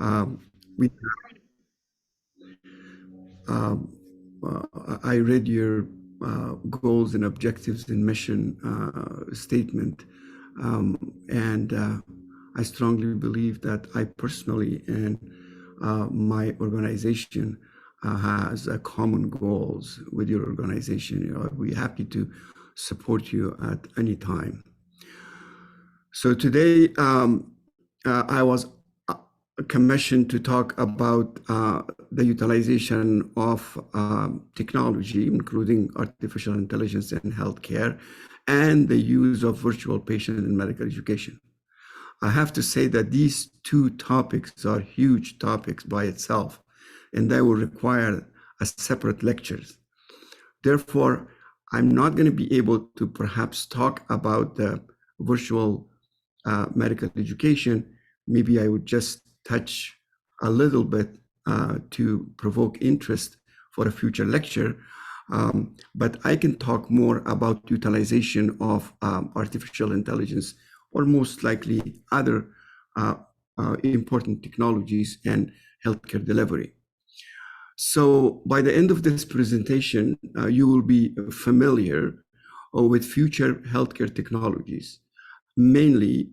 Um, we, I read your goals and objectives and mission statement, and I strongly believe that I personally and my organization has common goals with your organization. I'll be happy to support you at any time. So today I was commissioned to talk about the utilization of technology, including artificial intelligence in healthcare, and the use of virtual patient in medical education. I have to say that these two topics are huge topics by itself, and they will require a separate lectures. Therefore, I'm not going to be able to perhaps talk about the virtual medical education. Maybe I would just touch a little bit to provoke interest for a future lecture. But I can talk more about utilization of artificial intelligence, or most likely other important technologies in healthcare delivery. So by the end of this presentation, you will be familiar with future healthcare technologies, mainly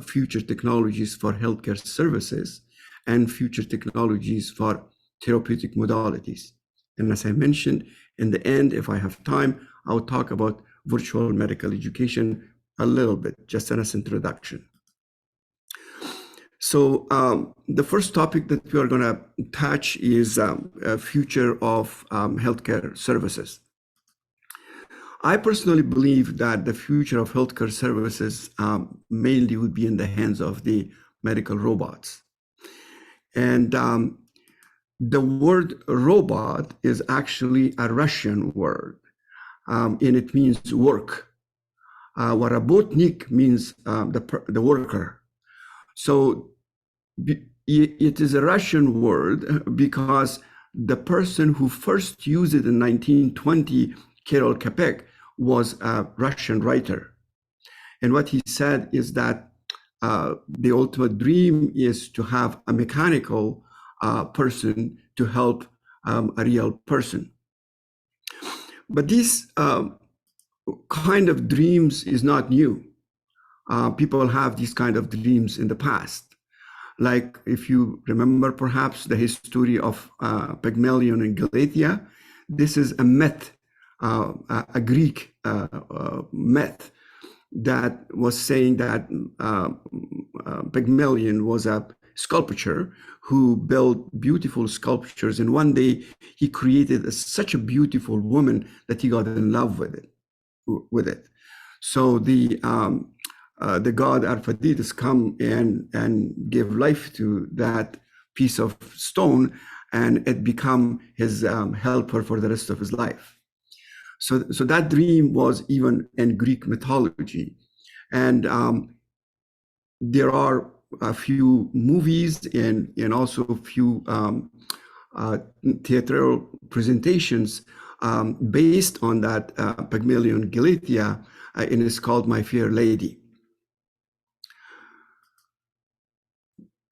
future technologies for healthcare services and future technologies for therapeutic modalities. And as I mentioned, in the end, if I have time, I'll talk about virtual medical education a little bit, just as an introduction. So the first topic that we are going to touch is future of healthcare services. I personally believe that the future of healthcare services mainly would be in the hands of the medical robots. And the word robot is actually a Russian word, and it means work. What rabotnik means the worker. So it is a Russian word because the person who first used it in 1920, Kirill Kapek, was a Russian writer. And what he said is that the ultimate dream is to have a mechanical person to help a real person. But this kind of dreams is not new. People have these kind of dreams in the past. Like if you remember perhaps the history of Pygmalion in Galatia, this is a myth, a Greek myth that was saying that Pygmalion was a sculptor who built beautiful sculptures, and one day he created such a beautiful woman that he got in love with it. So the god Arphaditus come and give life to that piece of stone, and it become his helper for the rest of his life. So that dream was even in Greek mythology. And there are a few movies and also a few theatrical presentations based on that Pygmalion Galatia, and it's called My Fair Lady.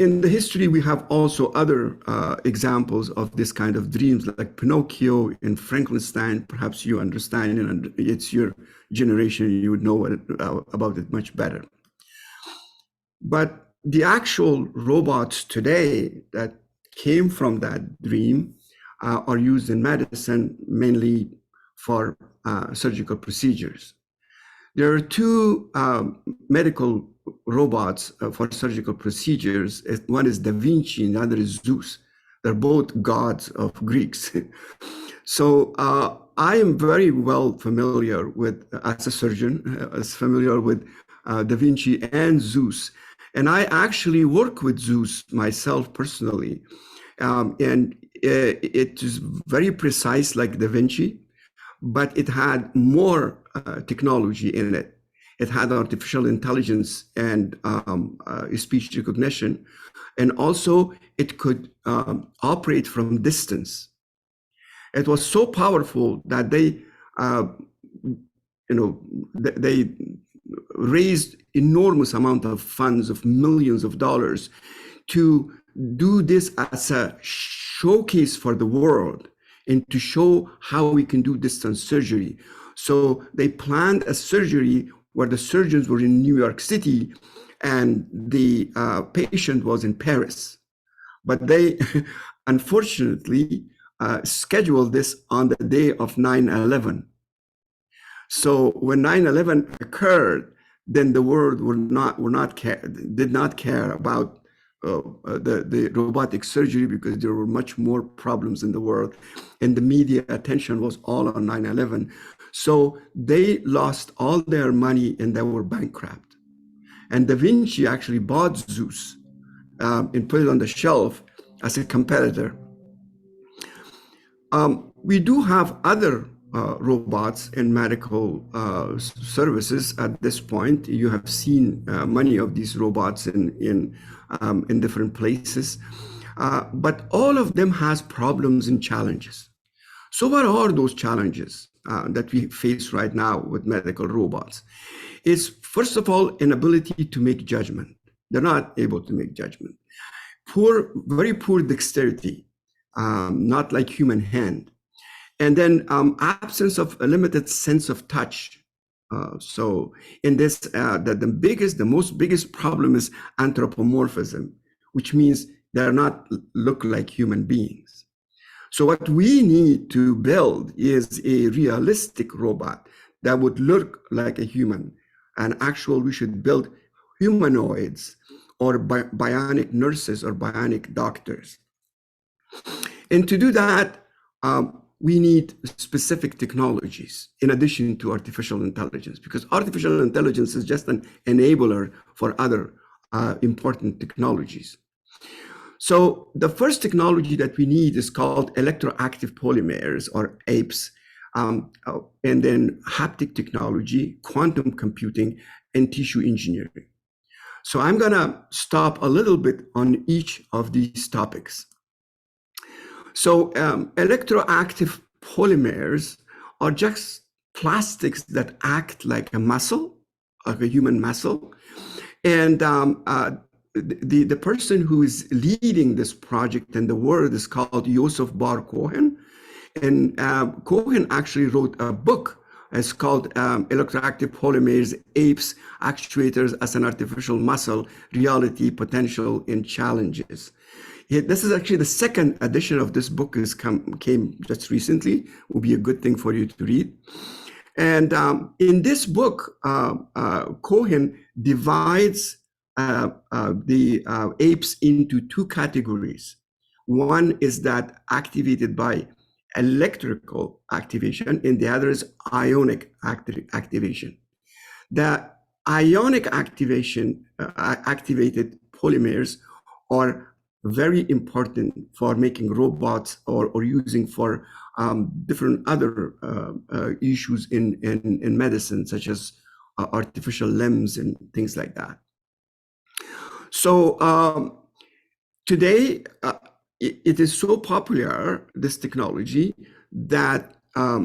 In the history, we have also other examples of this kind of dreams, like Pinocchio and Frankenstein. Perhaps you understand, and it's your generation, you would know about it much better. But the actual robots today that came from that dream are used in medicine, mainly for surgical procedures. There are two medical robots for surgical procedures. One is Da Vinci and the other is Zeus. They're both gods of Greeks. So I am very well familiar with, as a surgeon, familiar with Da Vinci and Zeus. And I actually work with Zeus myself personally. And it is very precise like Da Vinci, but it had more technology in it. It had artificial intelligence and speech recognition. And also it could operate from distance. It was so powerful that they raised enormous amount of funds of millions of dollars to do this as a showcase for the world and to show how we can do distance surgery. So they planned a surgery where the surgeons were in New York City and the patient was in Paris. But they unfortunately scheduled this on the day of 9/11. So when 9/11 occurred, then the world did not care about the robotic surgery, because there were much more problems in the world, and the media attention was all on 9/11. So they lost all their money and they were bankrupt. And Da Vinci actually bought Zeus and put it on the shelf as a competitor. We do have other robots in medical services at this point. You have seen many of these robots in different places, but all of them has problems and challenges. So what are those challenges that we face right now with medical robots? Is first of all, inability to make judgment. They're not able to make judgment. Very poor dexterity, not like human hand. And then absence of a limited sense of touch. So in this, the most biggest problem is anthropomorphism, which means they're not look like human beings. So what we need to build is a realistic robot that would look like a human. And actually, we should build humanoids or bionic nurses or bionic doctors. And to do that, we need specific technologies in addition to artificial intelligence, because artificial intelligence is just an enabler for other important technologies. So the first technology that we need is called electroactive polymers, or APEs, and then haptic technology, quantum computing, and tissue engineering. So I'm gonna stop a little bit on each of these topics. So electroactive polymers are just plastics that act like a muscle, like a human muscle. And the person who is leading this project in the world is called Yosef Bar Cohen. And Cohen actually wrote a book. It's called Electroactive Polymers, Apes, Actuators as an Artificial Muscle, Reality, Potential, and Challenges. This is actually the second edition of this book came just recently. It will be a good thing for you to read. And in this book, Cohen divides the apes into two categories. One is that activated by electrical activation, and the other is ionic activation. The ionic activation, activated polymers are very important for making robots or using for different other issues in medicine, such as artificial limbs and things like that. So today, it is so popular, this technology, that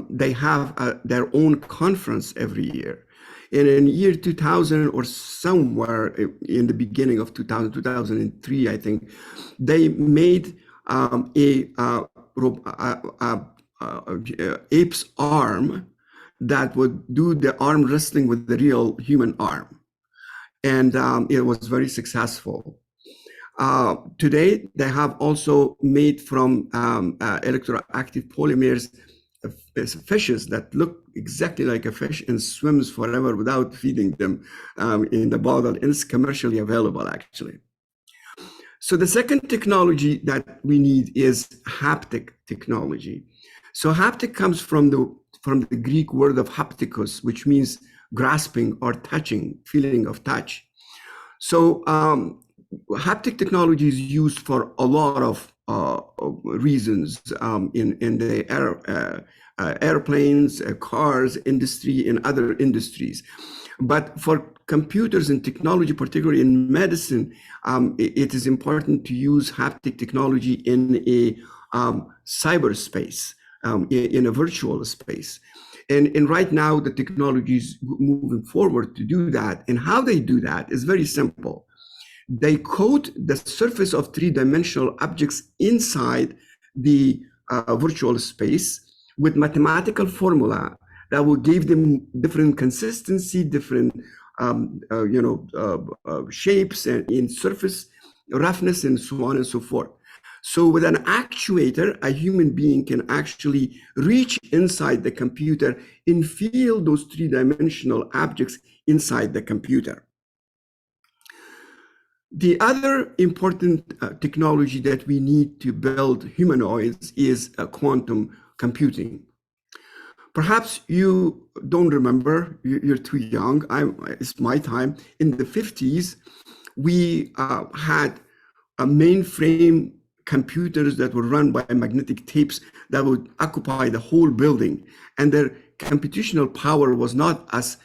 they have their own conference every year. And in year 2000 or somewhere in the beginning of 2003, I think, they made ape's arm that would do the arm wrestling with the real human arm. And it was very successful. Today, they have also made from electroactive polymers fishes that look exactly like a fish and swims forever without feeding them in the bottle, and it's commercially available, actually. So the second technology that we need is haptic technology. So haptic comes from the Greek word of haptikos, which means grasping or touching, feeling of touch. So haptic technology is used for a lot of reasons in the airplanes, cars industry, and other industries. But for computers and technology, particularly in medicine, it is important to use haptic technology in a cyberspace, in a virtual space. And right now, the technology is moving forward to do that. And how they do that is very simple. they coat the surface of three-dimensional objects inside the virtual space with mathematical formula that will give them different consistency, different shapes and in surface roughness and so on and so forth. So with an actuator, a human being can actually reach inside the computer and feel those three-dimensional objects inside the computer. The other important technology that we need to build humanoids is quantum computing. Perhaps you don't remember, you're too young, it's my time. In the 50s, we had a mainframe computers that were run by magnetic tapes that would occupy the whole building, and their computational power was not as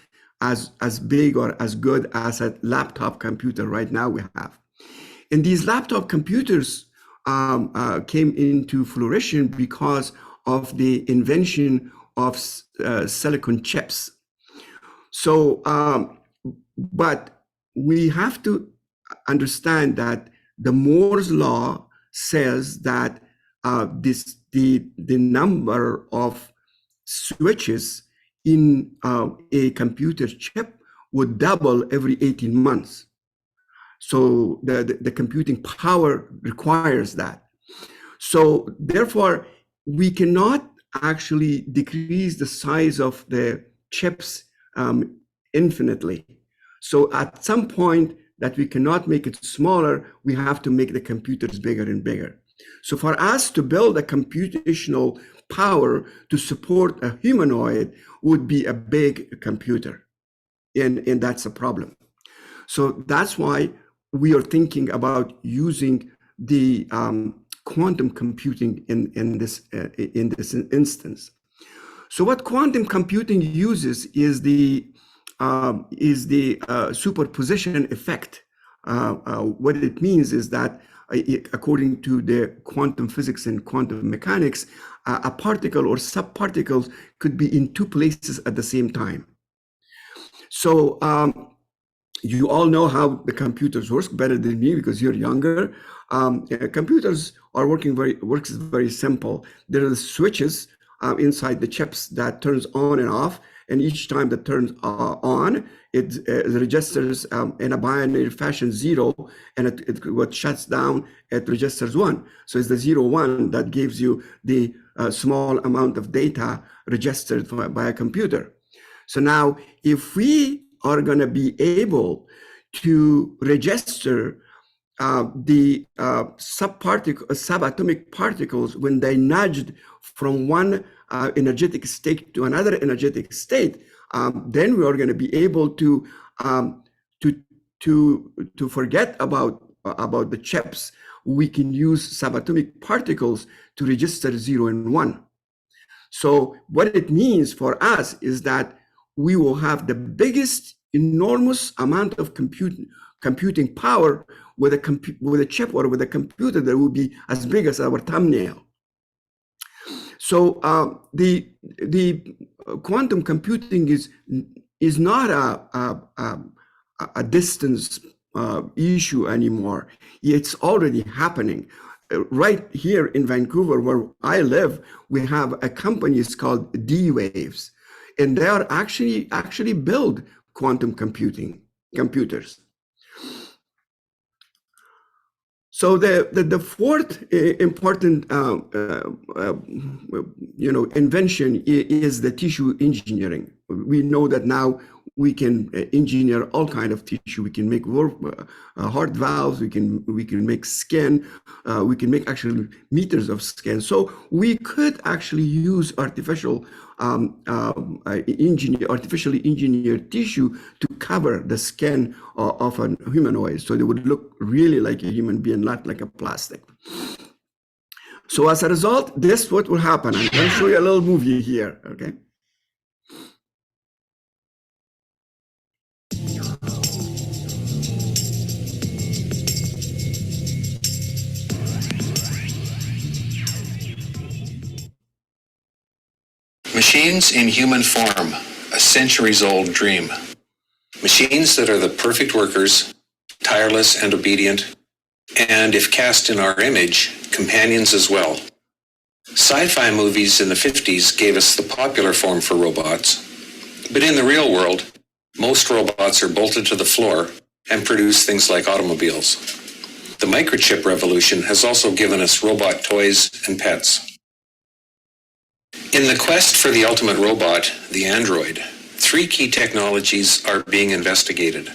big or as good as a laptop computer right now we have. And these laptop computers came into flourishing because of the invention of silicon chips. So, but we have to understand that the Moore's law says that the number of switches in a computer chip would double every 18 months. So the computing power requires that. So therefore, we cannot actually decrease the size of the chips infinitely. So at some point that we cannot make it smaller, we have to make the computers bigger and bigger. So for us to build a computational power to support a humanoid would be a big computer, and that's a problem. So that's why we are thinking about using the quantum computing in this instance. So what quantum computing uses is the superposition effect. What it means is that according to the quantum physics and quantum mechanics, a particle or subparticles could be in two places at the same time. So you all know how the computers work better than me because you're younger. Computers are works very simple. There are switches inside the chips that turns on and off, and each time that turns on, it registers in a binary fashion 0, and what shuts down, it registers 1. So it's the 0, 1 that gives you the small amount of data registered by a computer. So now, if we are going to be able to register the subatomic particles when they nudged from one energetic state to another energetic state, then we are going to be able to forget about the chips. We can use subatomic particles to register 0 and 1. So what it means for us is that we will have the biggest, enormous amount of computing power with a chip or with a computer that will be as big as our thumbnail. So the quantum computing is not a distance issue anymore. It's already happening. Right here in Vancouver, where I live, we have a company, it's called D-Waves, and they are actually build quantum computers. So the fourth important invention is the tissue engineering. We know that now we can engineer all kind of tissue. We can make heart valves. We can make skin. We can make actually meters of skin. So we could actually use artificially engineered tissue to cover the skin of a humanoid, so they would look really like a human being, not like a plastic. So as a result, this is what will happen. I'm going to show you a little movie here, okay? Machines in human form, a centuries-old dream. Machines that are the perfect workers tireless and obedient, and if cast in our image, companions as well. Sci-fi movies in the 50s gave us the popular form for robots, but in the real world, most robots are bolted to the floor and produce things like automobiles. The microchip revolution has also given us robot toys and pets. In the quest for the ultimate robot, the android, 3 key technologies are being investigated.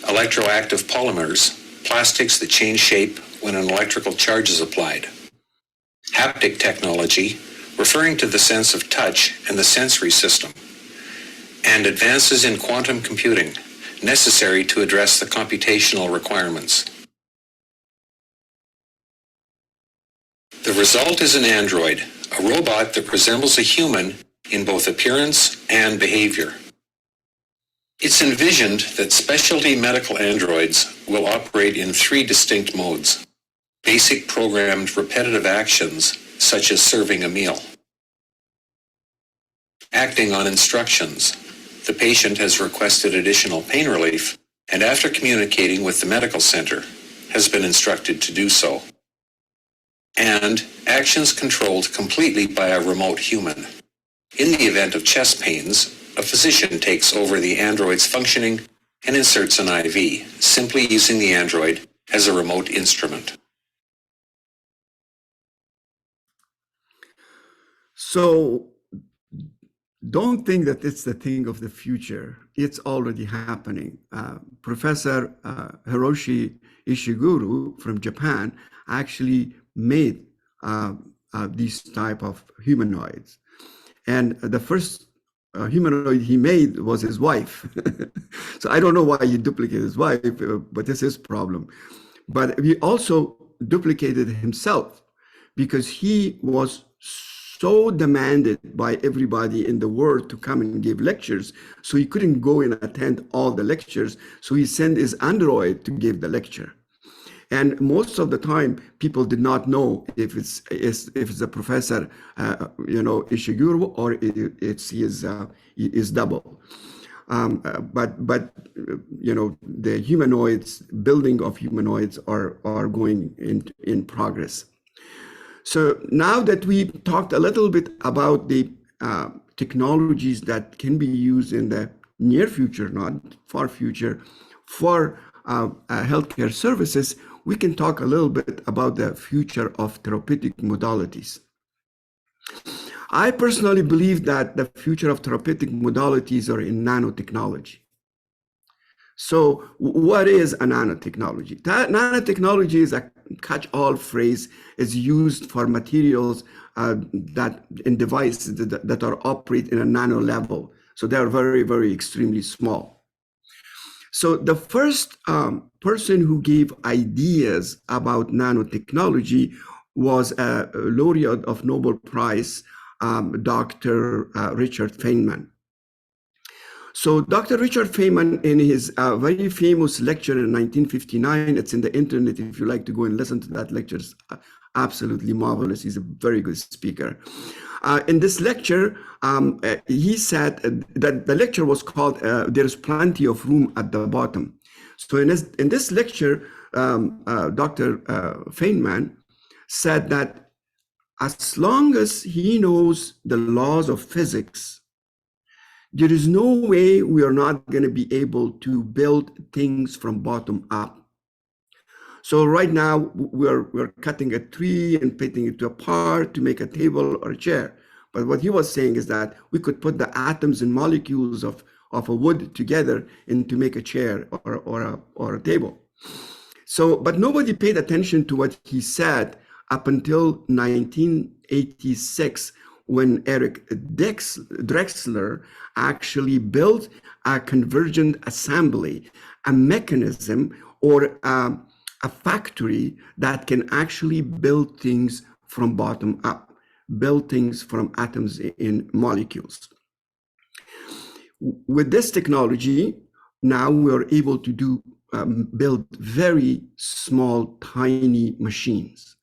Electroactive polymers, plastics that change shape when an electrical charge is applied. Haptic technology, referring to the sense of touch and the sensory system. And advances in quantum computing, necessary to address the computational requirements. The result is an android, a robot that resembles a human in both appearance and behavior. It's envisioned that specialty medical androids will operate in 3 distinct modes. Basic programmed repetitive actions, such as serving a meal. Acting on instructions. The patient has requested additional pain relief, and after communicating with the medical center, has been instructed to do so. And actions controlled completely by a remote human. In the event of chest pains, a physician takes over the android's functioning and inserts an IV, simply using the android as a remote instrument. So don't think that it's the thing of the future. It's already happening. Professor Hiroshi Ishiguro from Japan actually made these type of humanoids. And the first humanoid he made was his wife. So I don't know why he duplicated his wife, but this is his problem. But he also duplicated himself because he was so demanded by everybody in the world to come and give lectures. So he couldn't go and attend all the lectures. So he sent his android to give the lecture. And most of the time, people did not know if it's a professor, Ishiguro, or it's his double. But the humanoids, building of humanoids are going in progress. So now that we talked a little bit about the technologies that can be used in the near future, not far future, for healthcare services, we can talk a little bit about the future of therapeutic modalities. I personally believe that the future of therapeutic modalities are in nanotechnology. So what is a nanotechnology? Nanotechnology is a catch-all phrase. Is used for materials in devices that are operate in a nano level. So they are very, very extremely small. So the first person who gave ideas about nanotechnology was a laureate of Nobel Prize, Dr. Richard Feynman. So Dr. Richard Feynman, in his very famous lecture in 1959, it's in the internet if you like to go and listen to that lecture, it's absolutely marvelous. He's a very good speaker. In this lecture, he said that the lecture was called There's Plenty of Room at the Bottom. So in this lecture, Dr. Feynman said that as long as he knows the laws of physics, there is no way we are not going to be able to build things from bottom up. So right now we're cutting a tree and putting it apart to make a table or a chair. But what he was saying is that we could put the atoms and molecules of a wood together and to make a chair or a table. So, but nobody paid attention to what he said up until 1986, when Eric Drexler actually built a convergent assembly, a mechanism or a factory that can actually build things from bottom up, build things from atoms in molecules. With this technology, now we're able to build very small, tiny machines.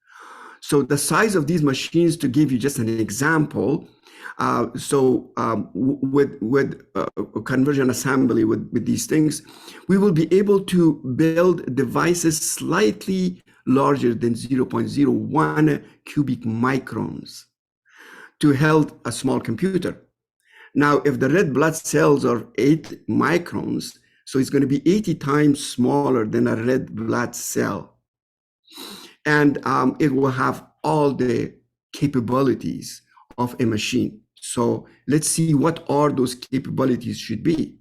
So the size of these machines, to give you just an example, With conversion assembly, with these things, we will be able to build devices slightly larger than 0.01 cubic microns to hold a small computer. Now, if the red blood cells are 8 microns, so it's going to be 80 times smaller than a red blood cell. And it will have all the capabilities of a machine. So let's see what are those capabilities should be.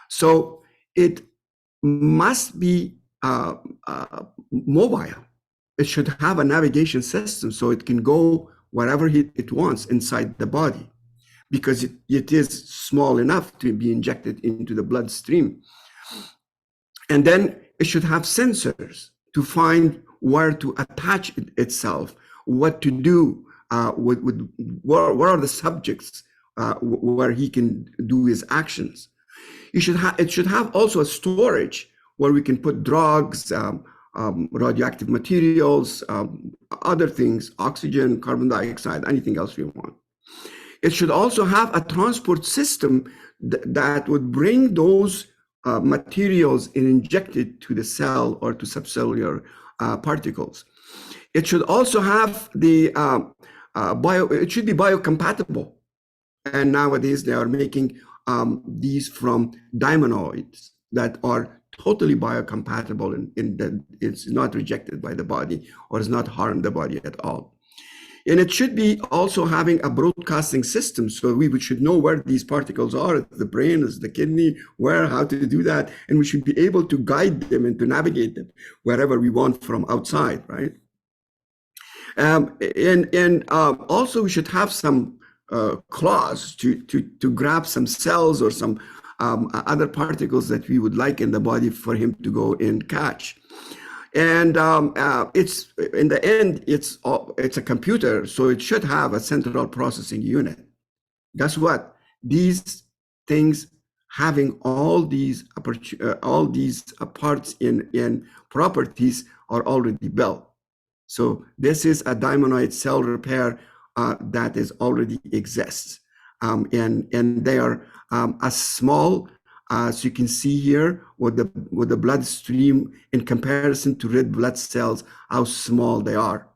So it must be mobile. It should have a navigation system so it can go wherever it wants inside the body, because it is small enough to be injected into the bloodstream. And then it should have sensors to find where to attach itself, what to do where are the subjects where he can do his actions. It should have also a storage where we can put drugs, radioactive materials, other things, oxygen, carbon dioxide, anything else we want. It should also have a transport system that would bring those materials and inject it to the cell or to subcellular particles. It should also have the it should be biocompatible. And nowadays they are making these from diamondoids that are totally biocompatible in that it's not rejected by the body or does not harm the body at all. And it should be also having a broadcasting system, so we should know where these particles are, the brain, is the kidney, where, how to do that, and we should be able to guide them and to navigate them wherever we want from outside, right? Also we should have some claws to grab some cells or some other particles that we would like in the body for him to go and catch. And it's in the end, it's a computer, so it should have a central processing unit. Guess what? These things having all these parts in properties are already built. So this is a diamondoid cell repair that is already exists, and they are as small as you can see here with the bloodstream in comparison to red blood cells, how small they are.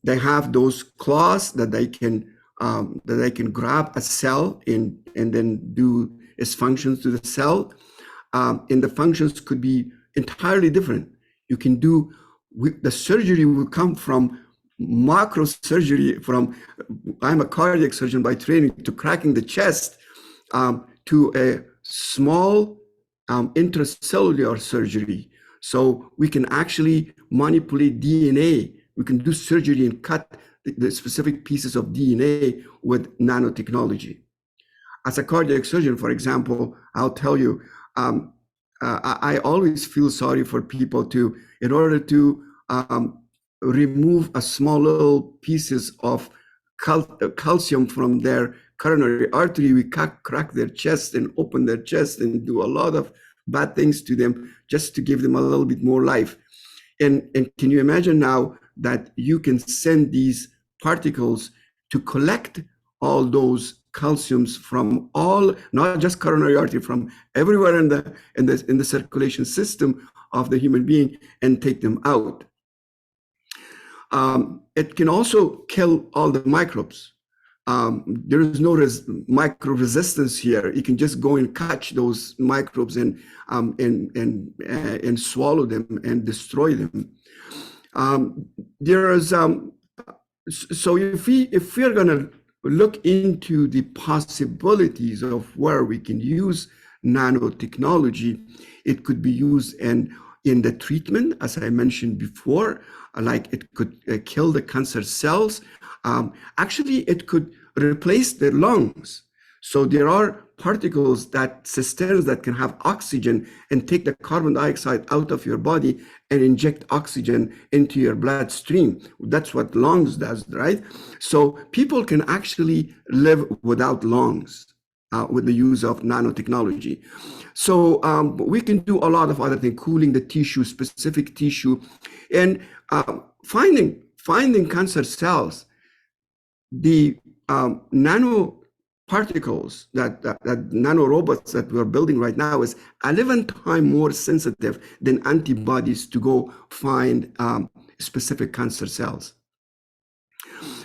They have those claws that they can grab a cell and then do its functions to the cell. And the functions could be entirely different. You can do, the surgery will come from macro surgery, from, I'm a cardiac surgeon by training, to cracking the chest, to a small intracellular surgery. So we can actually manipulate DNA. We can do surgery and cut the specific pieces of DNA with nanotechnology. As a cardiac surgeon, for example, I'll tell you, I always feel sorry for people in order to remove a small little pieces of calcium from their coronary artery, we crack their chest and open their chest and do a lot of bad things to them just to give them a little bit more life. And can you imagine now that you can send these particles to collect all those calciums from all, not just coronary artery, from everywhere in the circulation system of the human being, and take them out. It can also kill all the microbes. There is no micro resistance here. You can just go and catch those microbes and swallow them and destroy them. So if we are going to look into the possibilities of where we can use nanotechnology, it could be used in the treatment, as I mentioned before, like it could kill the cancer cells. Actually, it could replace the lungs. So there are particles, cisterns that can have oxygen and take the carbon dioxide out of your body and inject oxygen into your bloodstream. That's what lungs does, right? So people can actually live without lungs with the use of nanotechnology. So we can do a lot of other things, cooling the tissue, specific tissue, and finding cancer cells. the nanoparticles, that nanorobots that we're building right now is 11 times more sensitive than antibodies to go find specific cancer cells.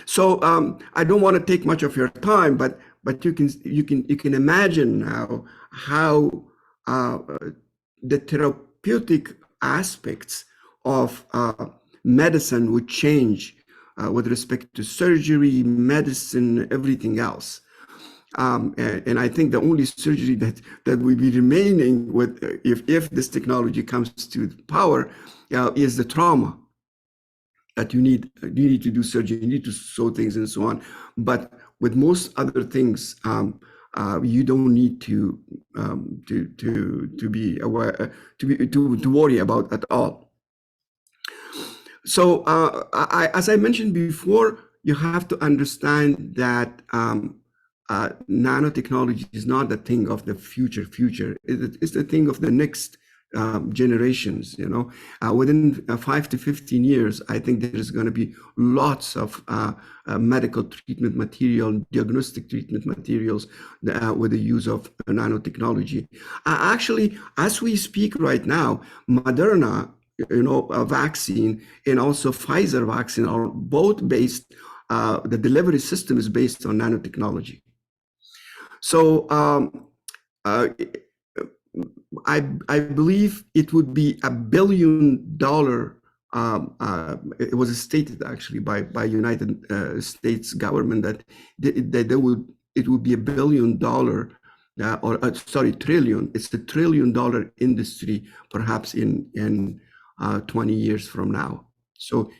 So I don't want to take much of your time, but you can imagine now how the therapeutic aspects of medicine would change with respect to surgery, medicine, everything else. And I think the only surgery that will be remaining with, if this technology comes to power, is the trauma. That you need to do surgery, you need to sew things and so on. But with most other things, you don't need to be aware, to worry about at all. So as I mentioned before, you have to understand that nanotechnology is not the thing of the future. It's the thing of the next generations. Within 5 to 15 years, I think there is going to be lots of medical treatment material, diagnostic treatment materials with the use of nanotechnology. Actually, as we speak right now, Moderna, a vaccine, and also Pfizer vaccine are both based, the delivery system is based on nanotechnology. So I believe it would be $1 billion. It was stated actually by United States government that it would be $1 billion, trillion. It's the $1 trillion industry perhaps in 20 years from now. So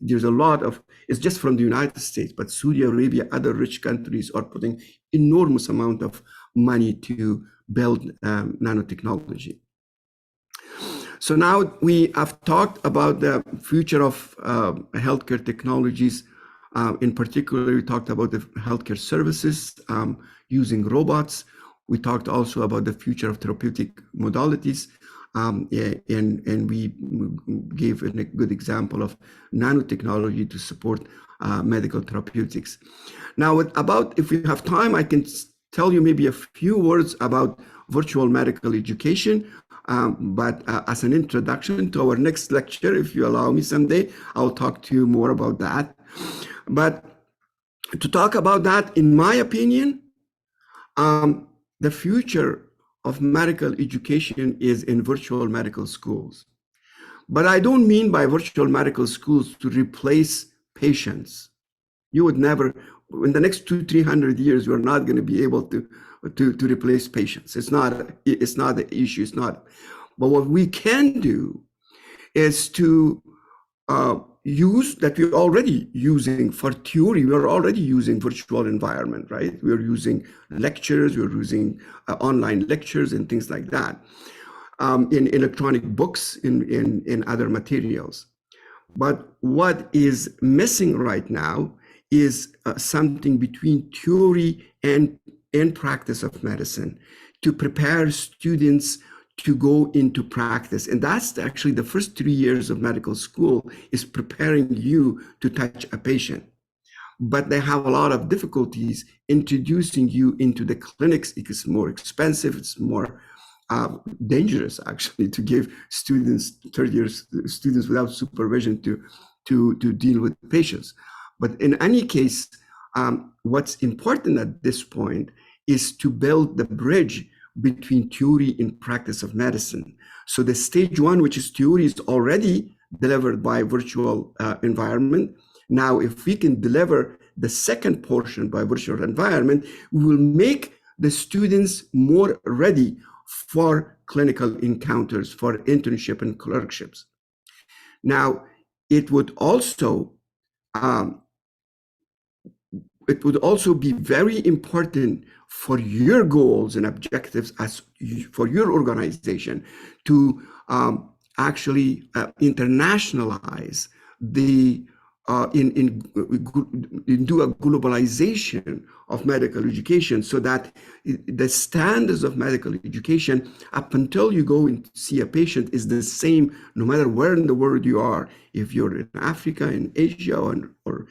there's a lot of, it's just from the United States, but Saudi Arabia, other rich countries are putting enormous amount of money to build nanotechnology. So now we have talked about the future of healthcare technologies. In particular, we talked about the healthcare services using robots. We talked also about the future of therapeutic modalities. And we gave a good example of nanotechnology to support medical therapeutics. Now, if we have time, I can tell you maybe a few words about virtual medical education. But as an introduction to our next lecture, if you allow me someday, I'll talk to you more about that. But to talk about that, in my opinion, the future of medical education is in virtual medical schools. But I don't mean by virtual medical schools to replace patients. You would never, in the next 200-300 years, you're not going to be able to replace patients. It's not the issue. It's not. But what we can do is to use that we're already using for theory. We're already using virtual environment, right? We're using lectures. We're using online lectures and things like that in electronic books, in other materials. But what is missing right now is something between theory and practice of medicine to prepare students to go into practice. And that's actually the first 3 years of medical school, is preparing you to touch a patient. But they have a lot of difficulties introducing you into the clinics. It's more expensive. It's more dangerous, actually, to give students, third-year students without supervision to deal with patients. But in any case, what's important at this point is to build the bridge between theory and practice of medicine. So the stage one, which is theory, is already delivered by virtual environment. Now, if we can deliver the second portion by virtual environment, we will make the students more ready for clinical encounters, for internship and clerkships. Now, it would also be very important for your goals and objectives for your organization to actually internationalize the do a globalization of medical education, so that the standards of medical education up until you go and see a patient is the same no matter where in the world you are. If you're in Africa, in Asia, or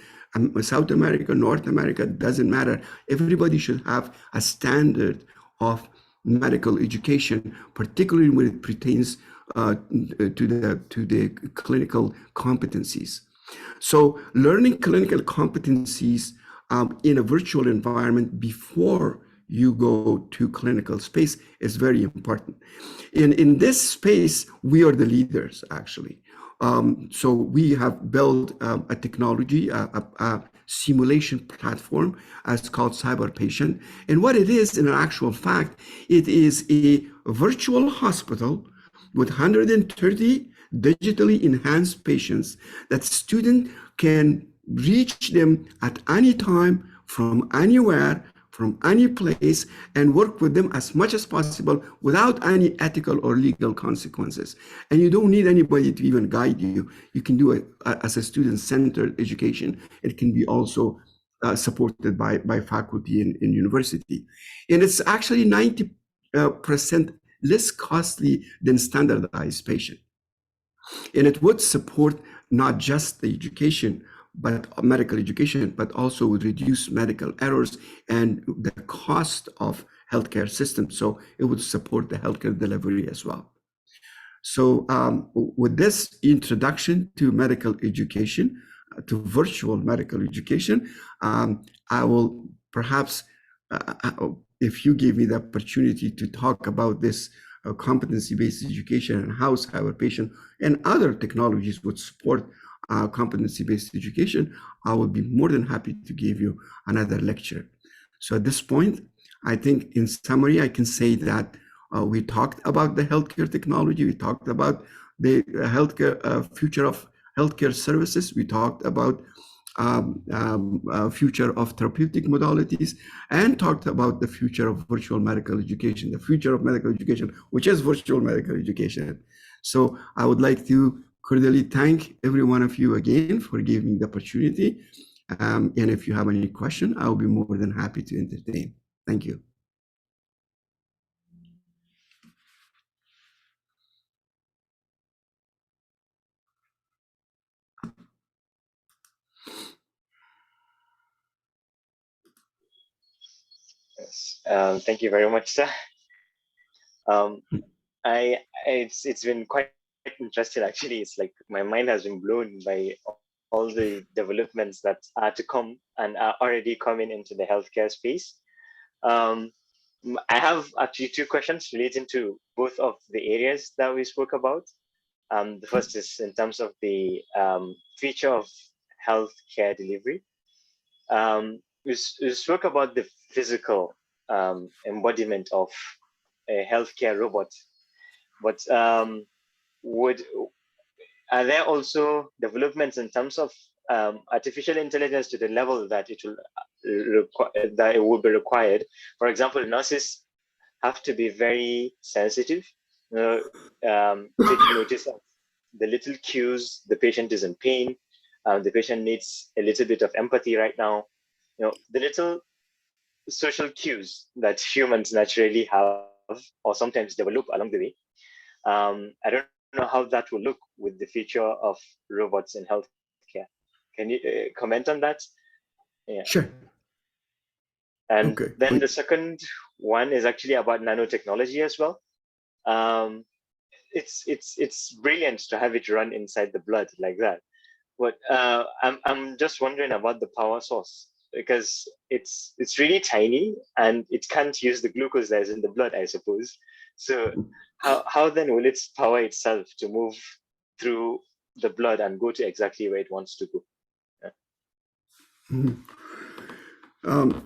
South America, North America, doesn't matter. Everybody should have a standard of medical education, particularly when it pertains to the clinical competencies. So learning clinical competencies in a virtual environment before you go to clinical space is very important. In this space, we are the leaders, actually. So we have built a technology, a simulation platform, as called Cyber Patient. And what it is, in actual fact, it is a virtual hospital with 130 digitally enhanced patients that student can reach them at any time, from anywhere, from any place, and work with them as much as possible without any ethical or legal consequences. And you don't need anybody to even guide you. You can do it as a student-centered education. It can be also supported by faculty in university. And it's actually 90% less costly than standardized patient. And it would support not just the education, but medical education, but also would reduce medical errors and the cost of healthcare systems. So it would support the healthcare delivery as well. So with this introduction to medical education, to virtual medical education, I will perhaps, if you give me the opportunity to talk about this competency-based education and how Cyber Patient and other technologies would support competency-based education, I would be more than happy to give you another lecture. So at this point, I think in summary, I can say that we talked about the healthcare technology. We talked about the healthcare future of healthcare services. We talked about future of therapeutic modalities, and talked about the future of virtual medical education, the future of medical education, which is virtual medical education. So I would like to cordially thank every one of you again for giving me the opportunity. And if you have any question, I'll be more than happy to entertain. Thank you. Yes. Thank you very much, sir. It's been quite interesting, actually. It's like my mind has been blown by all the developments that are to come and are already coming into the healthcare space. I have actually two questions relating to both of the areas that we spoke about. The first is in terms of the future of healthcare delivery. We spoke about the physical embodiment of a healthcare robot, but are there also developments in terms of artificial intelligence to the level that it will be required? For example, nurses have to be very sensitive, taking notice of the little cues. The patient is in pain. The patient needs a little bit of empathy right now. The little social cues that humans naturally have or sometimes develop along the way. I don't know how that will look with the future of robots in healthcare. Can you comment on that? Yeah. Sure. And okay. Then the second one is actually about nanotechnology as well. It's brilliant to have it run inside the blood like that. But I'm just wondering about the power source, because it's really tiny and it can't use the glucose that is in the blood, I suppose. So how then will it power itself to move through the blood and go to exactly where it wants to go? Yeah.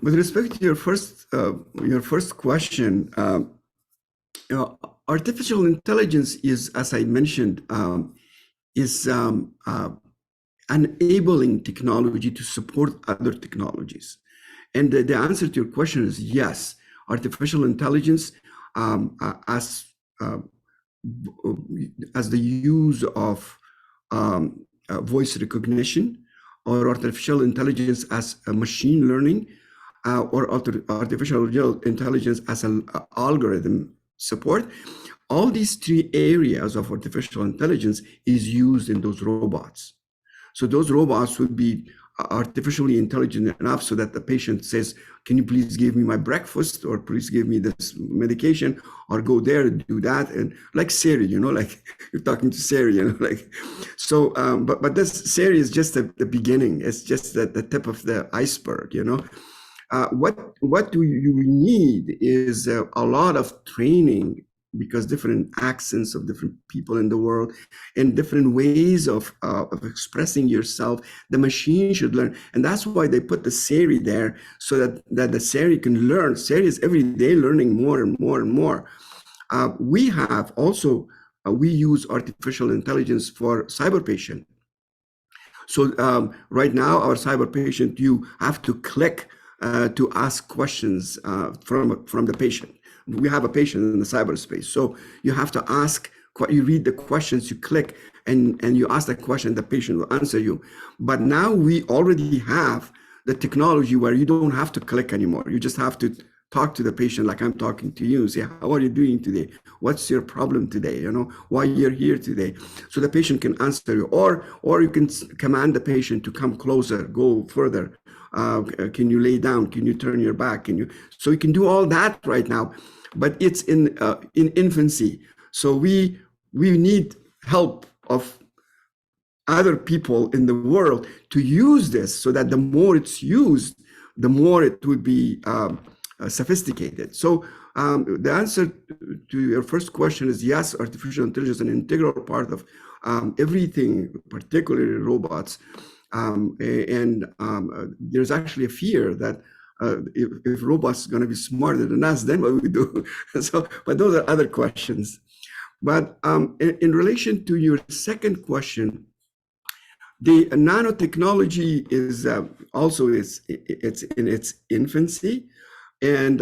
With respect to your first question, artificial intelligence is, as I mentioned, is enabling technology to support other technologies. And the answer to your question is yes. Artificial intelligence, as the use of voice recognition, or artificial intelligence as a machine learning, or artificial intelligence as an algorithm support. All these three areas of artificial intelligence is used in those robots. So those robots would be artificially intelligent enough so that the patient says, can you please give me my breakfast, or please give me this medication, or go there and do that. And like Siri, like you're talking to Siri, like, so, but this Siri is just the beginning. It's just the tip of the iceberg, what do you need is a lot of training, because different accents of different people in the world and different ways of expressing yourself, the machine should learn. And that's why they put the Siri there, so that the Siri can learn. Siri is every day learning more and more and more. We have also, we use artificial intelligence for cyber patient. So right now, our cyber patient, you have to click to ask questions from the patient. We have a patient in the cyberspace, so you have to ask. You read the questions, you click, and you ask the question. The patient will answer you. But now we already have the technology where you don't have to click anymore. You just have to talk to the patient like I'm talking to you. Say, how are you doing today? What's your problem today? Why you're here today? So the patient can answer you, or you can command the patient to come closer, go further. Can you lay down? Can you turn your back? So you can do all that right now, but it's in infancy. So we need help of other people in the world to use this, so that the more it's used, the more it would be sophisticated. So the answer to your first question is yes, artificial intelligence is an integral part of everything, particularly robots. There's actually a fear that if robots are going to be smarter than us, then what we do? So, but those are other questions. But in relation to your second question, the nanotechnology is also it's in its infancy, and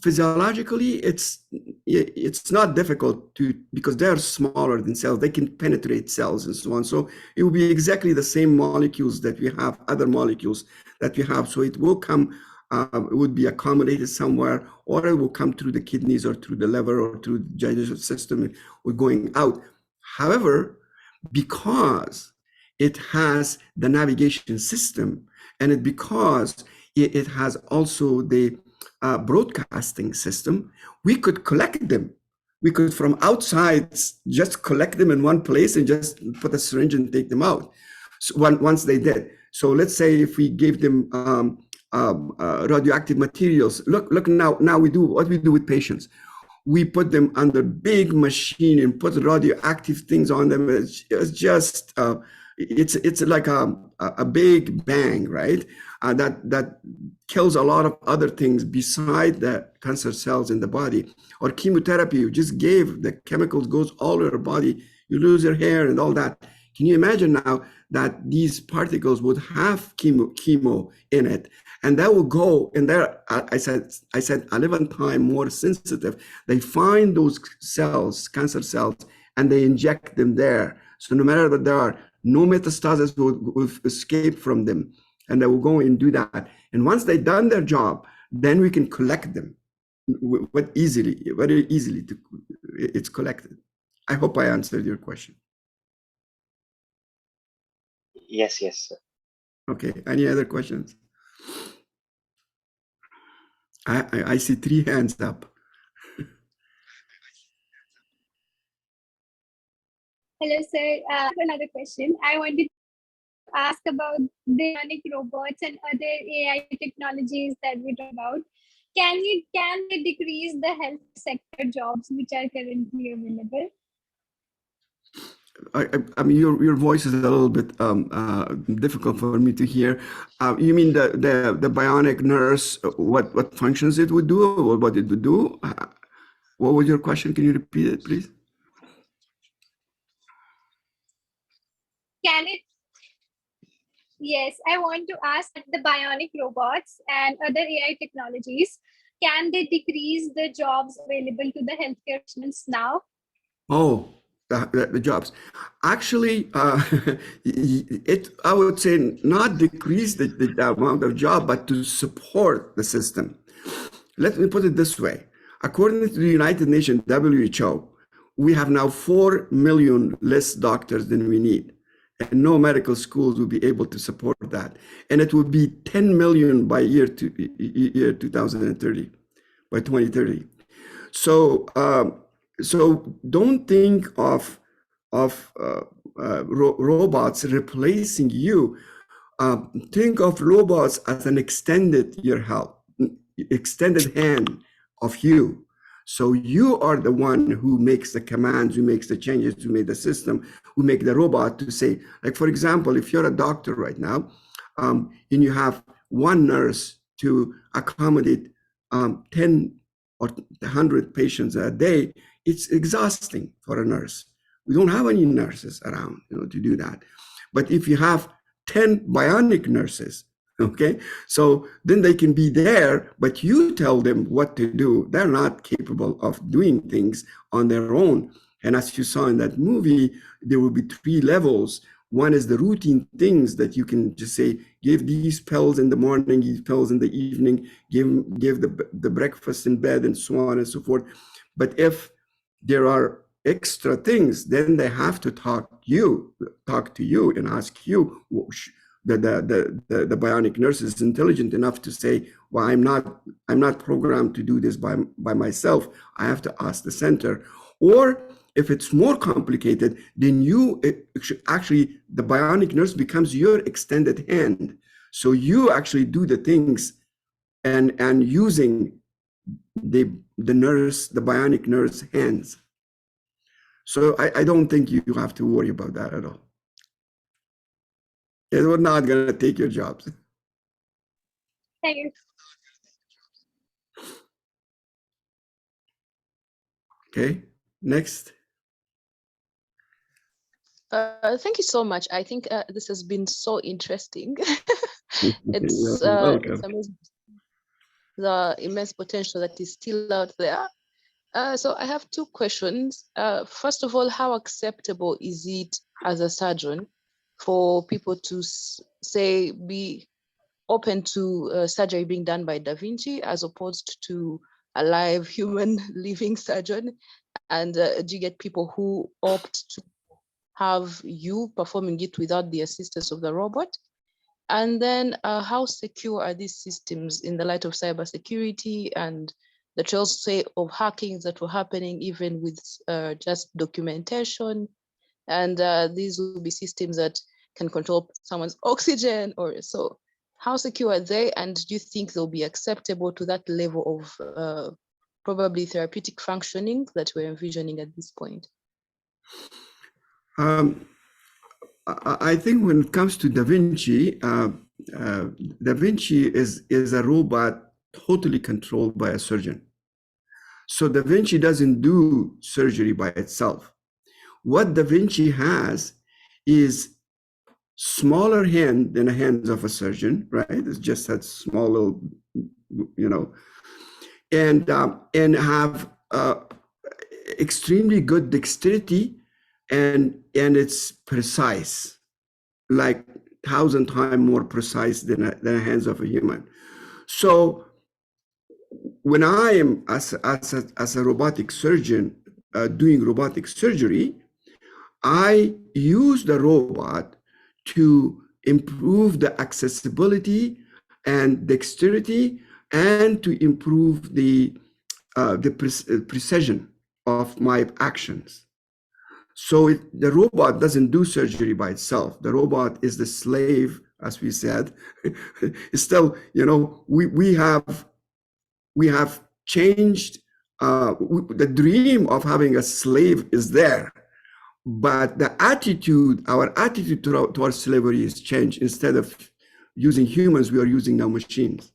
physiologically it's not difficult to, because they are smaller than cells, they can penetrate cells and so on. So it will be exactly the same molecules that we have, other molecules that we have. So it will come, it would be accommodated somewhere, or it will come through the kidneys or through the liver or through the digestive system, or going out. However, because it has the navigation system, and because it has also the broadcasting system, we could collect them. We could, from outside, just collect them in one place and just put a syringe and take them out. So once they did. So let's say if we gave them radioactive materials. Look now we do what we do with patients. We put them under big machine and put radioactive things on them. It's just it's like a big bang, right? That kills a lot of other things beside the cancer cells in the body. Or chemotherapy, you just gave, the chemicals goes all over your body, you lose your hair and all that. Can you imagine now that these particles would have chemo in it, and that will go in there? I said 11 times more sensitive. They find those cells, cancer cells, and they inject them there. So no matter what there are, no metastasis will escape from them, and they will go and do that. And once they've done their job, then we can collect them very easily. It's collected. I hope I answered your question. Yes, sir. Okay, any other questions? I see 3 hands up. Hello, sir. Another question. I wanted to ask about the bionic robots and other AI technologies that we talk about. Can they decrease the health sector jobs which are currently available? I mean, your voice is a little bit difficult for me to hear. You mean the bionic nurse? What functions it would do, or what it would do? What was your question? Can you repeat it, please? Can it? Yes, I want to ask the bionic robots and other AI technologies. Can they decrease the jobs available to the healthcare professionals now? Oh, the jobs. Actually, I would say not decrease the amount of job, but to support the system. Let me put it this way. According to the United Nations, WHO, we have now 4 million less doctors than we need. And no medical schools will be able to support that. And it will be 10 million by year 2030, by 2030. So, so don't think of robots replacing you. Think of robots as an extended extended hand of you. So you are the one who makes the commands, who makes the changes, who make the system, who make the robot to say, like, for example, if you're a doctor right now, and you have one nurse to accommodate 10 or 100 patients a day, it's exhausting for a nurse. We don't have any nurses around, to do that. But if you have 10 bionic nurses, okay, so then they can be there, but you tell them what to do. They're not capable of doing things on their own. And as you saw in that movie, there will be 3 levels. One is the routine things that you can just say, give these pills in the morning, give pills in the evening, give the breakfast in bed, and so on and so forth. But if there are extra things, then they have to talk to you and ask you. The bionic nurse is intelligent enough to say, well, I'm not programmed to do this by myself. I have to ask the center. Or if it's more complicated, then actually the bionic nurse becomes your extended hand. So you actually do the things and using the bionic nurse hands. So I don't think you have to worry about that at all. We're not going to take your jobs. Thank you. Okay, next. Thank you so much. I think this has been so interesting. It's amazing, the immense potential that is still out there. So I have 2 questions. First of all, how acceptable is it as a surgeon for people to say be open to surgery being done by Da Vinci as opposed to a live human living surgeon? And do you get people who opt to have you performing it without the assistance of the robot? And then how secure are these systems in the light of cybersecurity and the trails, say, of hackings that were happening even with just documentation? And these will be systems that can control someone's oxygen or so. How secure are they? And do you think they'll be acceptable to that level of probably therapeutic functioning that we're envisioning at this point? I think when it comes to Da Vinci, Da Vinci is a robot totally controlled by a surgeon. So Da Vinci doesn't do surgery by itself. What Da Vinci has is smaller hand than the hands of a surgeon, right? It's just that small little, and have extremely good dexterity, and it's precise, like 1,000 times more precise than the hands of a human. So when I am as a robotic surgeon doing robotic surgery, I use the robot to improve the accessibility and dexterity, and to improve the precision of my actions. So the robot doesn't do surgery by itself. The robot is the slave, as we said. It's still, we have changed. The dream of having a slave is there, but our attitude towards slavery has changed. Instead of using humans, we are using now machines.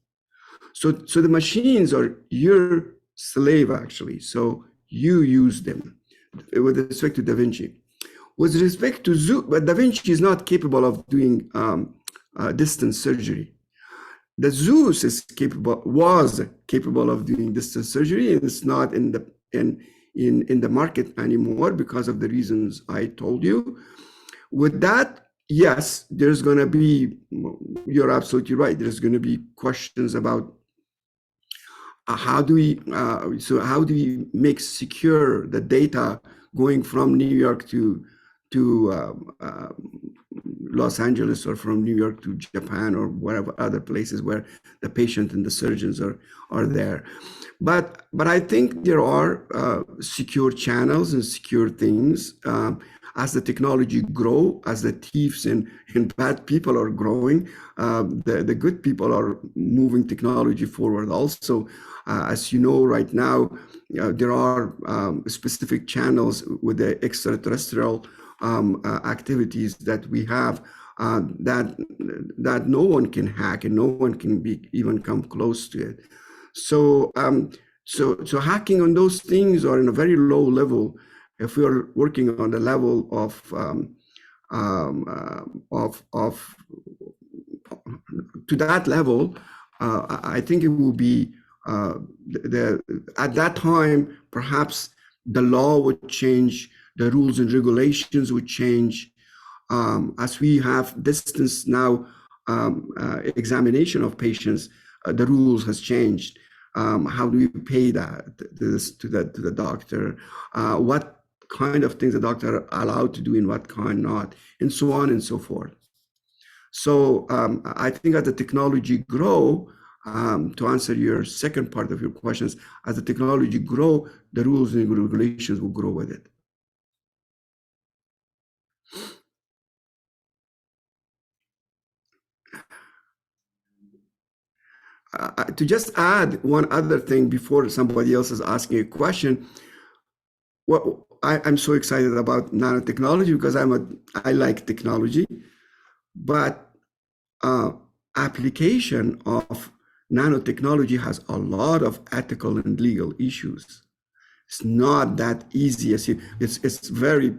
So the machines are your slave, actually. So you use them. With respect to Da Vinci. With respect to but Da Vinci is not capable of doing distance surgery. The Zeus was capable of doing distance surgery, and it's not in in the market anymore because of the reasons I told you. With that, yes, there's going to be, you're absolutely right, there's going to be questions about how do we make secure the data going from New York to Los Angeles, or from New York to Japan, or whatever other places where the patient and the surgeons are there. But I think there are secure channels and secure things. As the technology grow, as the thieves and bad people are growing, the good people are moving technology forward also. As you know, right now, there are specific channels with the extraterrestrial activities that we have that no one can hack, and no one can even come close to it. So so hacking on those things are in a very low level. If we are working on the level of to that level, I think it will be at that time, perhaps the law would change, the rules and regulations would change. As we have distance now examination of patients, the rules has changed. How do we pay that to the doctor? What kind of things the doctor are allowed to do and what kind not, and so on and so forth. So I think as the technology grow, to answer your second part of your questions, as the technology grow, the rules and regulations will grow with it. To just add one other thing before somebody else is asking a question, well, I'm so excited about nanotechnology because I like technology, but application of nanotechnology has a lot of ethical and legal issues. It's not that easy as it's very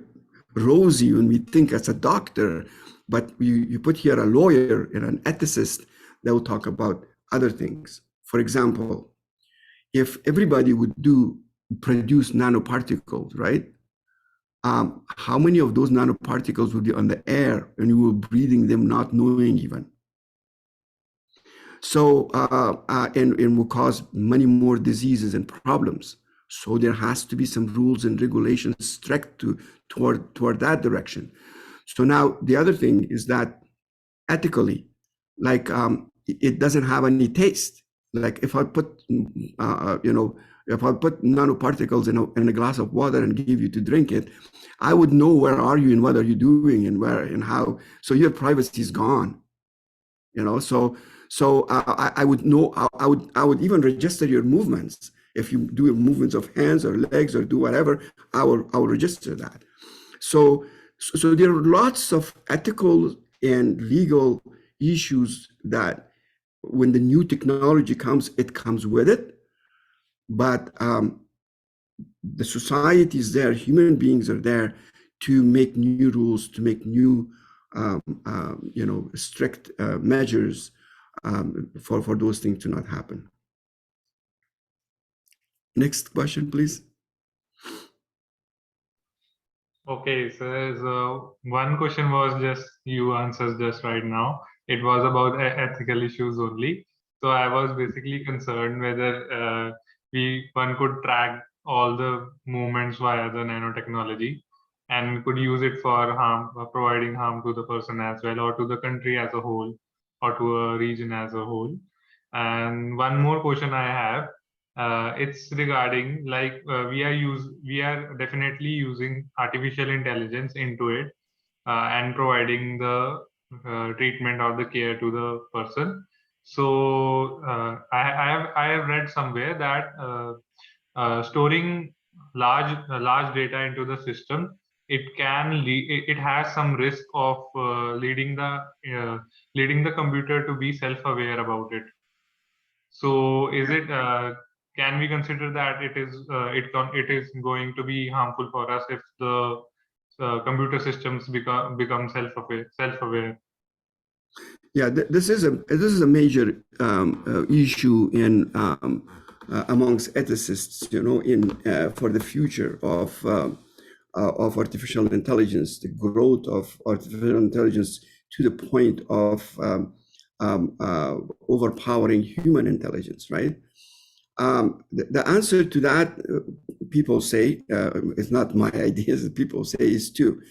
rosy when we think as a doctor, but you put here a lawyer and an ethicist that will talk about other things. For example, if everybody would produce nanoparticles, right? How many of those nanoparticles would be on the air and you were breathing them not knowing even? So, and will cause many more diseases and problems. So there has to be some rules and regulations strict toward that direction. So now the other thing is that ethically, like it doesn't have any taste. Like if I put, if I put nanoparticles in a glass of water and give you to drink it, I would know where are you and what are you doing and where and how. So your privacy is gone. So I would know. I would even register your movements. If you do movements of hands or legs or do whatever, I will register that. So there are lots of ethical and legal issues that when the new technology comes, it comes with it. But the society is there, human beings are there to make new rules, to make new strict measures for those things to not happen. Next question, please. Okay, so one question was just you answered just right now. It was about ethical issues only. So I was basically concerned whether one could track all the movements via the nanotechnology and could use it for providing harm to the person as well, or to the country as a whole, or to a region as a whole. And one more question I have, it's regarding like we are definitely using artificial intelligence into it and providing the treatment or the care to the person. So I have read somewhere that storing large data into the system, it has some risk of leading the computer to be self-aware about it. So is it can we consider that it is going to be harmful for us if the computer systems become self-aware? Yeah, this is a major issue in amongst ethicists, for the future of artificial intelligence, the growth of artificial intelligence to the point of overpowering human intelligence, right? The answer to that, people say, it's not my ideas, people say is two.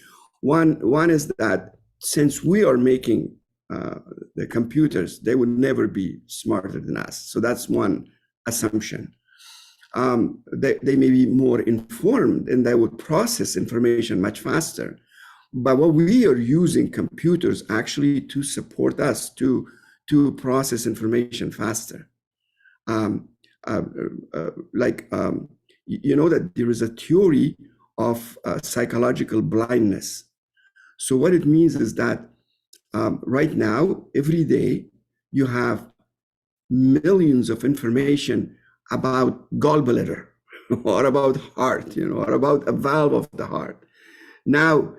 One is that since we are making the computers, they would never be smarter than us. So that's one assumption. They may be more informed and they would process information much faster. But what we are using computers actually to support us to process information faster. That there is a theory of psychological blindness. So what it means is that right now, every day, you have millions of information about gallbladder or about heart, or about a valve of the heart. Now,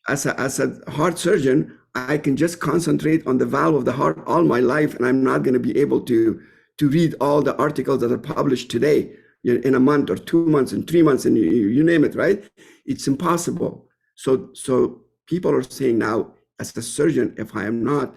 as a heart surgeon, I can just concentrate on the valve of the heart all my life, and I'm not going to be able to read all the articles that are published today in a month or 2 months and 3 months, and you name it, right? It's impossible. So people are saying now, as a surgeon, if I'm not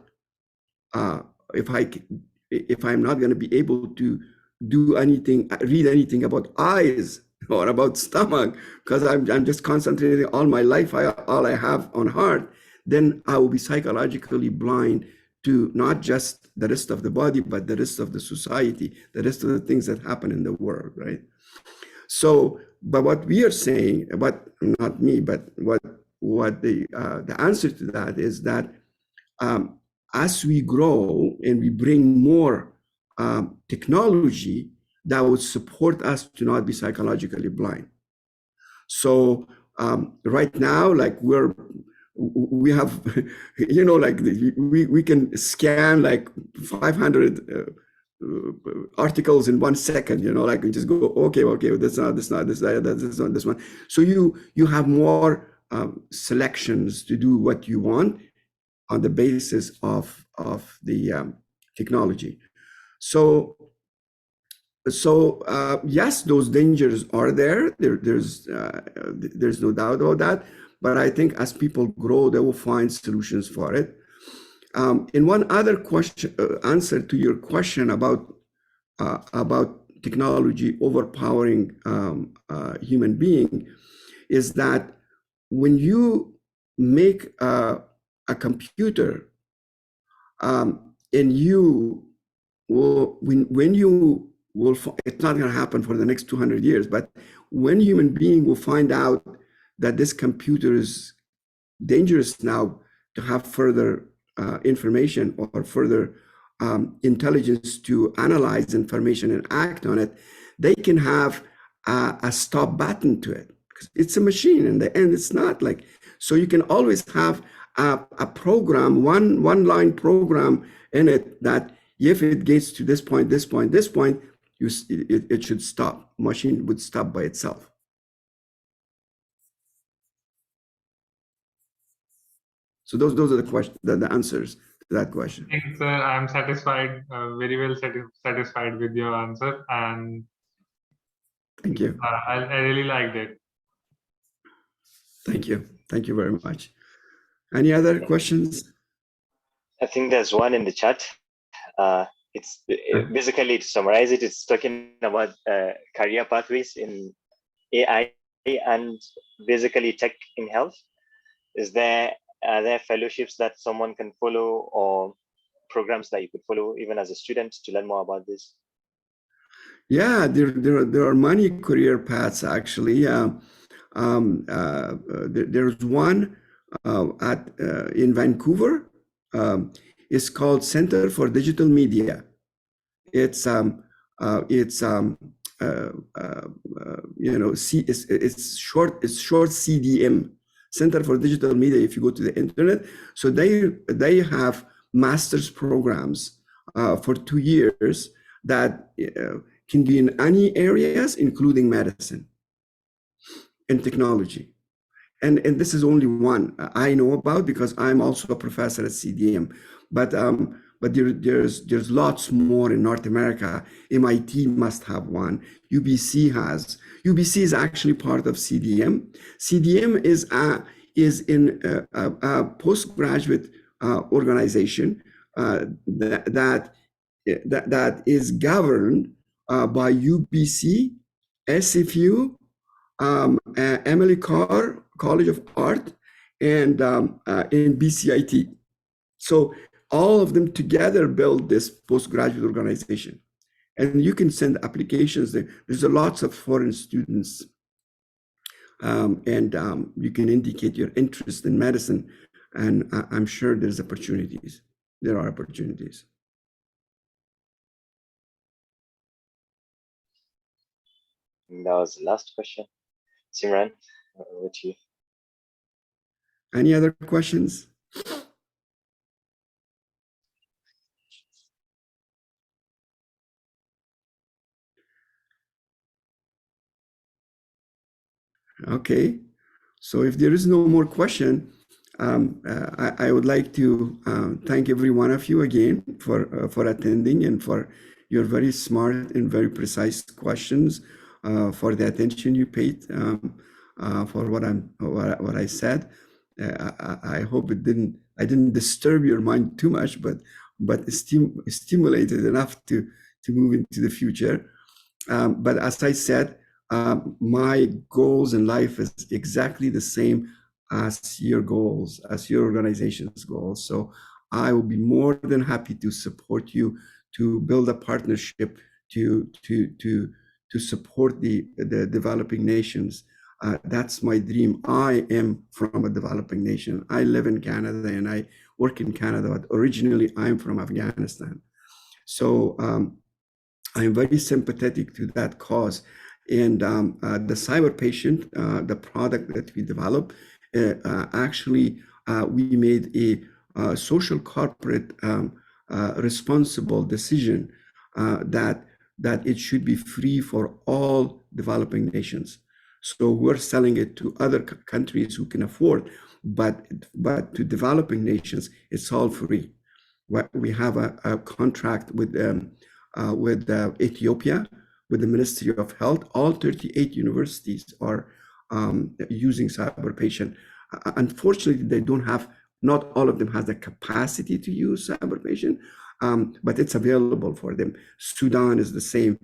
going to be able to read anything about eyes or about stomach, because I'm just concentrating all my life, all I have on heart, then I will be psychologically blind to not just the rest of the body, but the rest of the society, the rest of the things that happen in the world, right? So, but what we are saying, but not me, but what the answer to that is that as we grow and we bring more technology, that would support us to not be psychologically blind. So right now, like we have, we can scan like 500 articles in 1 second, like we just go, okay, this one. So you have more selections to do what you want on the basis of the technology. So yes, those dangers are there. There's no doubt about that. But I think as people grow, they will find solutions for it. In one other question, answer to your question about technology overpowering human being, is that when you make a computer, and you will, when you will, it's not going to happen for the next 200 years, but when human being will find out that this computer is dangerous now to have further information or further intelligence to analyze information and act on it, they can have a stop button to it. It's a machine in the end. It's not like, so you can always have a program, one line program in it that if it gets to this point, it should stop. Machine would stop by itself. So those are the questions, the answers to that question. Thanks, sir. I'm satisfied, very well satisfied with your answer, and thank you. I really liked it. Thank you very much. Any other questions? I think there's one in the chat. It's basically, to summarize it, it's talking about career pathways in AI and basically tech in health. Are there fellowships that someone can follow, or programs that you could follow even as a student to learn more about this? Yeah, there are many career paths actually. There's one in Vancouver. It's called Center for Digital Media. It's short CDM, Center for Digital Media, if you go to the internet. So they have master's programs for 2 years that can be in any areas, including medicine and technology. And this is only one I know about because I'm also a professor at CDM. But but there's lots more in North America. MIT must have one. UBC has. UBC is actually part of CDM. CDM is in a postgraduate organization that is governed by UBC, SFU, Emily Carr College of Art, and in BCIT. So all of them together build this postgraduate organization. And you can send applications there. There's lots of foreign students. And you can indicate your interest in medicine. And I'm sure there's opportunities. There are opportunities. That was the last question. Simran, over to you. Any other questions? Okay, so if there is no more question, I would like to thank every one of you again for attending and for your very smart and very precise questions, for the attention you paid, for what I said. I hope I didn't disturb your mind too much, but stimulated enough to move into the future. But as I said, my goals in life is exactly the same as your goals, as your organization's goals. So I will be more than happy to support you to build a partnership to support the developing nations. That's my dream. I am from a developing nation. I live in Canada and I work in Canada, but originally I'm from Afghanistan. So I'm very sympathetic to that cause. And the cyber patient, the product that we developed, actually we made a social corporate responsible decision that it should be free for all developing nations. So we're selling it to other countries who can afford, but to developing nations, it's all free. We have a contract with Ethiopia, with the Ministry of Health. All 38 universities are using cyber patient. Unfortunately, they don't have, not all of them has the capacity to use cyber patient, but it's available for them. Sudan is the same,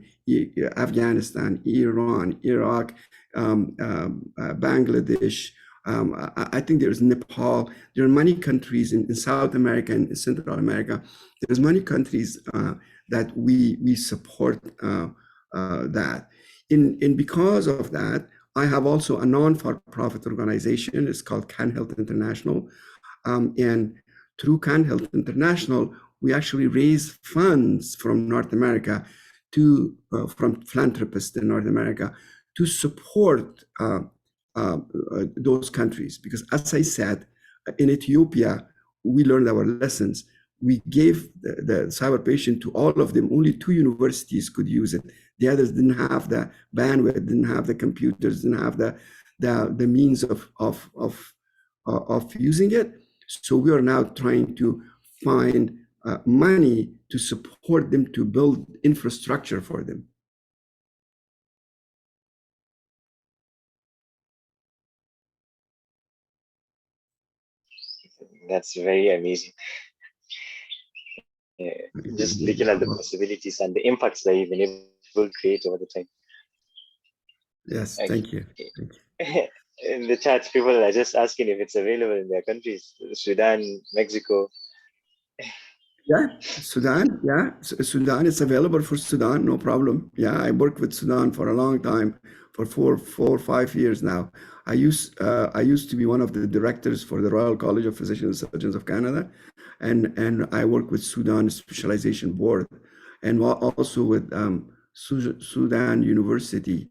Afghanistan, Iran, Iraq, Bangladesh. I think there's Nepal. There are many countries in South America and Central America. There's many countries that we support that. And because of that, I have also a non-for-profit organization. It's called Can Health International. And through Can Health International, we actually raise funds from North America from philanthropists in North America to support those countries. Because as I said, in Ethiopia, we learned our lessons. We gave the cyber patient to all of them. Only 2 universities could use it. The others didn't have the bandwidth, didn't have the computers, didn't have the means of using it. So we are now trying to find money to support them to build infrastructure for them. That's very amazing. Just looking at the possibilities and the impacts that you've been able to create over the time. Yes, thank you. In the chat, people are just asking if it's available in their countries, Sudan, Mexico. Yeah, Sudan. Yeah, Sudan is available for Sudan, no problem. Yeah, I worked with Sudan for a long time, for 4 or 5 years now. I used to be one of the directors for the Royal College of Physicians and Surgeons of Canada, and I work with Sudan Specialization Board, and also with Sudan University.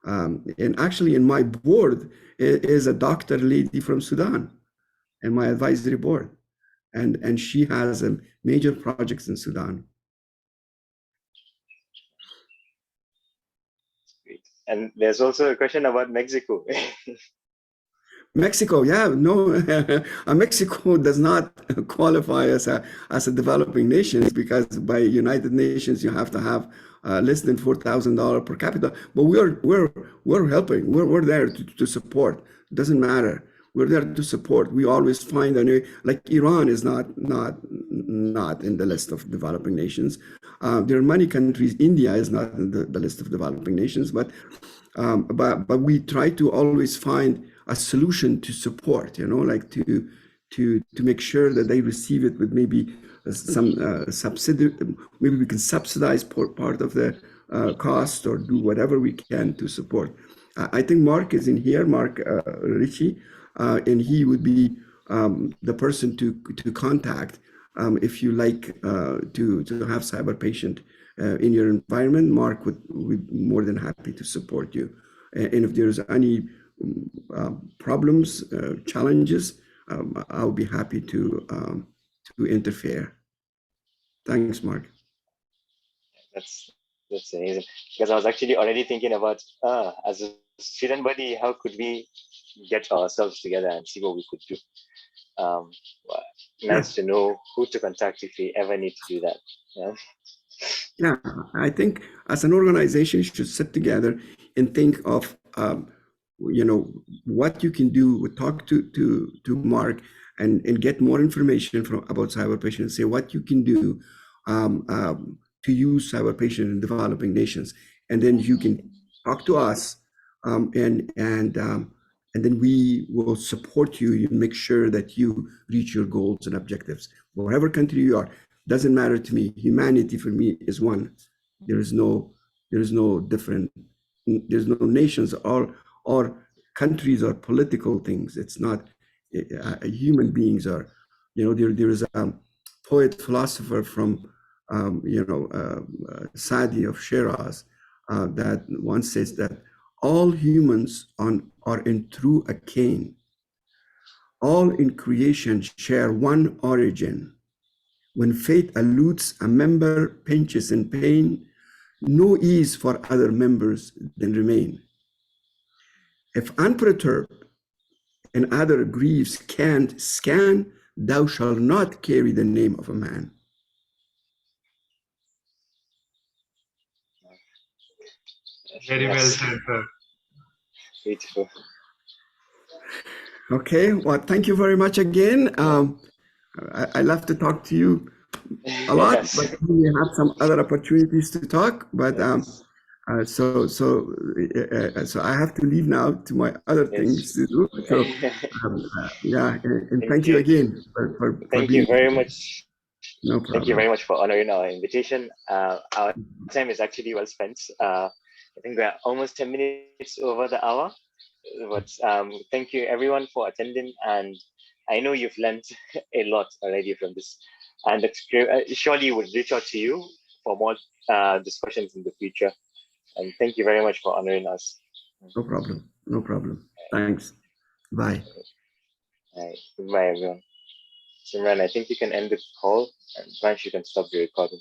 And actually, in my board is a doctor lady from Sudan, and my advisory board. And she has major projects in Sudan. Great. And there's also a question about Mexico. Mexico, yeah, no, Mexico does not qualify as a developing nation because by United Nations you have to have less than $4,000 per capita. But we're helping. We're there to support. Doesn't matter. We're there to support. We always find a new, like Iran is not in the list of developing nations. There are many countries. India is not in the list of developing nations, but we try to always find a solution to support, like to make sure that they receive it with maybe some subsidy. Maybe we can subsidize part of the cost or do whatever we can to support. I think Mark is in here, Mark Ritchie, and he would be the person to contact if you like to have cyber patient in your environment. Mark would be more than happy to support you. And if there's any problems, challenges, I'll be happy to interfere. Thanks, Mark. That's amazing, because I was actually already thinking about as a student body, how could we get ourselves together and see what we could do. Nice to know who to contact if we ever need to do that. Yeah, I think as an organization, you should sit together and think of what you can do. Talk to Mark and get more information about cyber patient. Say what you can do to use cyber patient in developing nations, and then you can talk to us, and then we will support you and make sure that you reach your goals and objectives. Wherever country you are, doesn't matter to me. Humanity for me is one. There is no different. There's no nations or countries or political things. It's not. Human beings are. There is a poet philosopher from Sadi of Shiraz that once says that all humans are in true akin. All in creation share one origin. When fate eludes a member, pinches in pain, no ease for other members then remain. If unperturbed and other griefs can't scan, thou shalt not carry the name of a man. Very well said, sir. Beautiful. Okay, well, thank you very much again. I love to talk to you a lot, yes. But we have some other opportunities to talk. But yes. So I have to leave now to my other things to do. So yeah, and thank you again for thank you very much. No problem. Thank you very much for honoring our invitation. Our time is actually well spent. I think we're almost 10 minutes over the hour. But thank you everyone for attending, and I know you've learned a lot already from this, and surely would reach out to you for more discussions in the future. And thank you very much for honoring us. No problem. No problem. Thanks. Bye. All right. Goodbye, everyone. Simran, I think you can end the call, and Vansh, you can stop the recording.